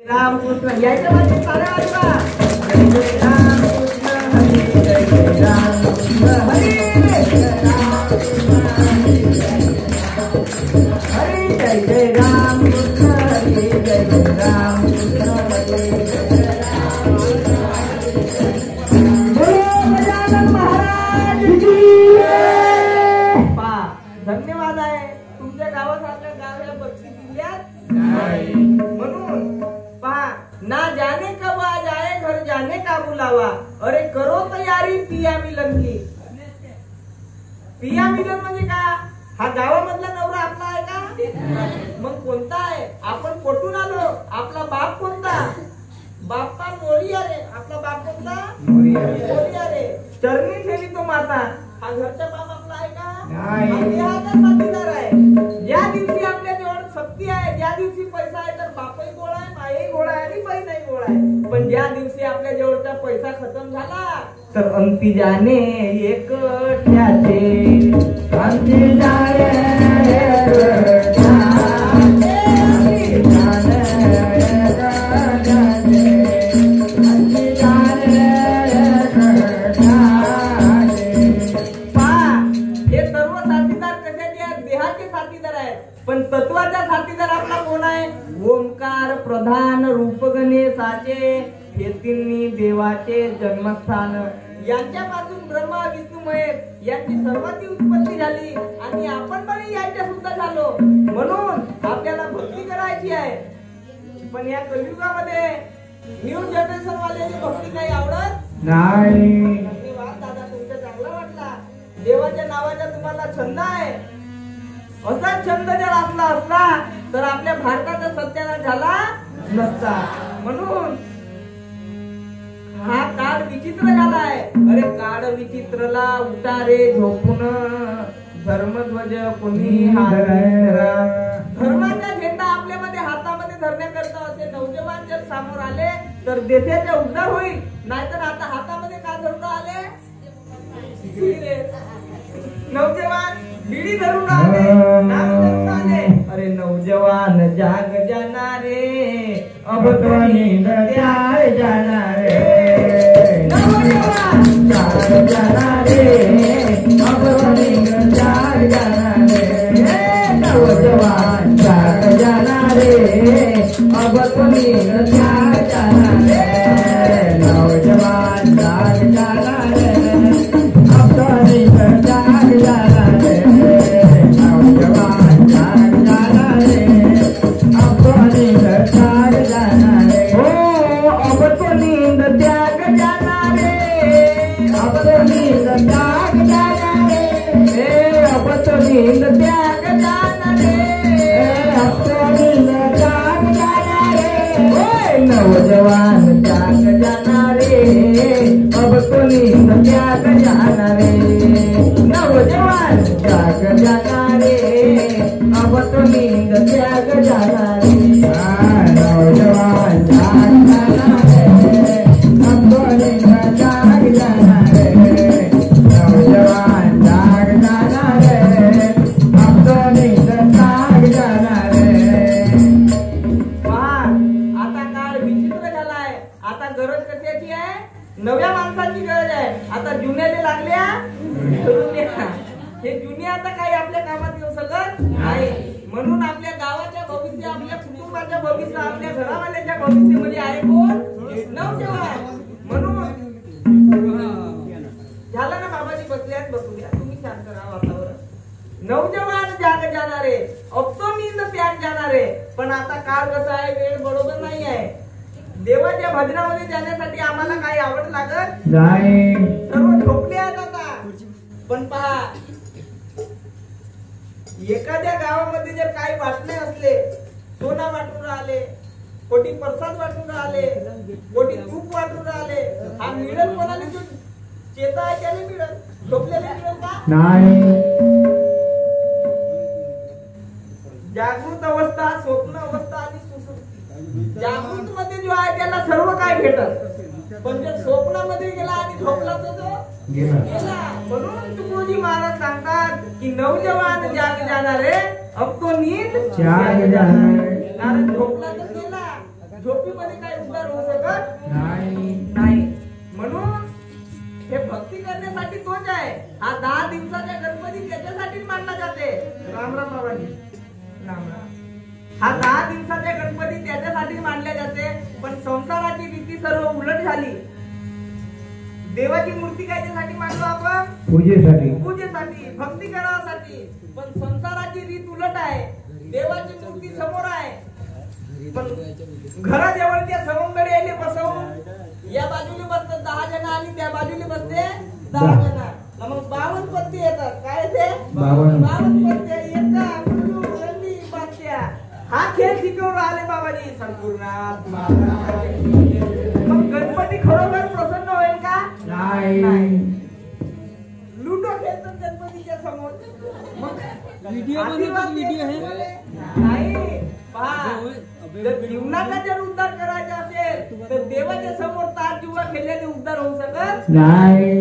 रामकृष्ण यायच्या मध्ये साऱ्या वाजवा जय रामकृष्ण हरी जय रामकृष्ण हरी हरी जय रामकृष्ण हरी जय रामकृष्ण धन्यवाद आहे तुमच्या गावासारख्या गावाला बक्षीस दिल्यात म्हणून पहा ना जाने कब आ जाए घर जाने का बुलावा अरे करो तयारी पिया मिलन की पिया मिलन म्हणजे का हा गावामधला नवरा आपला आहे का मग कोणता आहे आपण पटून आलो आपला बाप कोणता बाप्पा मोरी अरे आपला बाप कोणता मोरी अरे चरणी ठेवी तो माता हा घरचा बाप आपला आहे का देहाचा साथीदार आहे ज्या दिवशी आपल्या जवळ शक्ती आहे ज्या दिवशी पैसा आहे तर बापही गोळा आहे माई गोळा आहे आणि बहीणही गोळा आहे पण ज्या दिवशी आपल्या जवळचा पैसा खतम झाला तर अंती जाणे एकट्याचे अंती जाणे पण तत्वाचा साथीदार आपला कोण आहे ओंकार प्रधान रूप गणेशाचे हे तिन्ही देवाचे जन्मस्थान यांच्यापासून ब्रह्मा विष्णू महेश यांची सर्वांची उत्पत्ती झाली आणि आपण पण यांच्या सुद्धा झालो म्हणून आपल्याला भक्ती करायची आहे पण या कलियुगामध्ये न्यू जनरेशन वाल्याची भक्ती काही आवडत नाही धन्यवाद दादा तुमचा चांगला वाटला देवाच्या नावाचा तुम्हाला छंद आहे असा छंद जर असला असला तर आपल्या भारताचा सत्यानाश झाला नसता म्हणून हा काळ विचित्र झालाय अरे काळ विचित्रला उतारे झोपून धर्मध्वज कोणी धर्माचा झेंडा आपल्यामध्ये हातामध्ये धरण्याकरता असे नौजवान जर समोर आले तर देशाचा उद्धार होईल नाहीतर आता हातामध्ये का धरून आले नौजवान बीड़ी धरून आले नाम धरून आले अरे नौजवान जाग जाणारे अब तो नींद त्याग जाणारे नौजवान जाग जाणारे अब तो नींद त्याग जाणारे नौजवान जाग जाणारे अब तो नींद त्याग जाणारे नौजवान जाग जाणारे अब तो नींद त्याग जाणारे नौजवान जाग जाणारे अब तो नींद त्याग जाणारे नौजवान जाग जाणारे अब तो नींद त्याग जाणारे नौजवान जाग जाणारे अब तो नींद त्याग जाणारे नौजवान जाग जाणारे अब तो नींद त्याग जाणारे आता गरज कशाची आहे नव्या माणसाची गरज आहे आता जुन्याने लागल्या हे जुने आता काही आपल्या कामात येऊ शकत नाही म्हणून आपल्या गावाच्या भविष्य आपल्या कुटुंबाच्या भविष्य आपल्या घरावाल्याच्या भविष्य मध्ये आहे कोण नवजवान म्हणून झालं ना बाबाजी बसल्यात बसूया तुम्ही शांत राहा वातावरण नवजवान जाग जाणारे अब तो नींद त्याग जाणारे पण आता काळ कसा आहे वेळ बरोबर नाही आहे देवाच्या भजनामध्ये जाण्यासाठी आम्हाला काही आवड लागत नाही सर्व झोपले आहेत आता पण पहा एखाद्या गावामध्ये जर काही वाटणे असले सोना वाटून राहिले कोटी प्रसाद वाटून राहिले कोटी तूप वाटून राहिले हा मिळेल कोणाला चेता आहे त्याने मिळेल झोपलेले मिळेल का नाही जागृत अवस्था स्वप्न अवस्था आणि जागृत मध्ये जो आहे त्याला सर्व काय भेटत पण जर स्वप्नामध्ये गेला आणि झोपला तर तो गेला म्हणून तुकोजी महाराज सांगतात की नौजवान जाग जाणारे अब तो नींद त्याग जाणारे कारण झोपला तर गेला झोपीमध्ये काही उद्धार होऊ शकत नाही. नाही. म्हणून हे भक्ती करण्यासाठी तोच आहे. हा 10 दिवसाचा गणपती त्याच्यासाठी मानला जाते. राम राम बाबाजी. राम राम. हा 10 दिवसाचा गणपती त्याच्यासाठी मानले जाते. पण संसाराची रीती सर्व उलट झाली. देवाची मूर्ती कायच्यासाठी मानलो आपण? पूजेसाठी. पूजेसाठी, भक्ती करावासाठी. पण संसाराची रीत उलट आहे. देवाची मूर्ती समोर आहे, पण घराजवळ त्या सवंगडी आले बसवून या बाजूने बसतात 10 जण आणि त्या बाजूने बसते 10 जण. मग 52 पत्ती येतात. काय ते 52 पत्त्या येतात. गुरु, रंडी, बादशा. हा खेळ शिकवून राहिले बाबाजी. संपूर्णात मग गणपती खरोखर प्रसन्न होईल का? नाही. लुडो खेळतात गणपतीच्या समोर. मग व्हिडिओ बनवतात. व्हिडिओ आहे नाही. पहा, जर जीवनाचा जर उद्धार करायचा असेल तर देवाच्या समोर तार जुवा खेळल्याने उद्धार होऊ शकत नाही.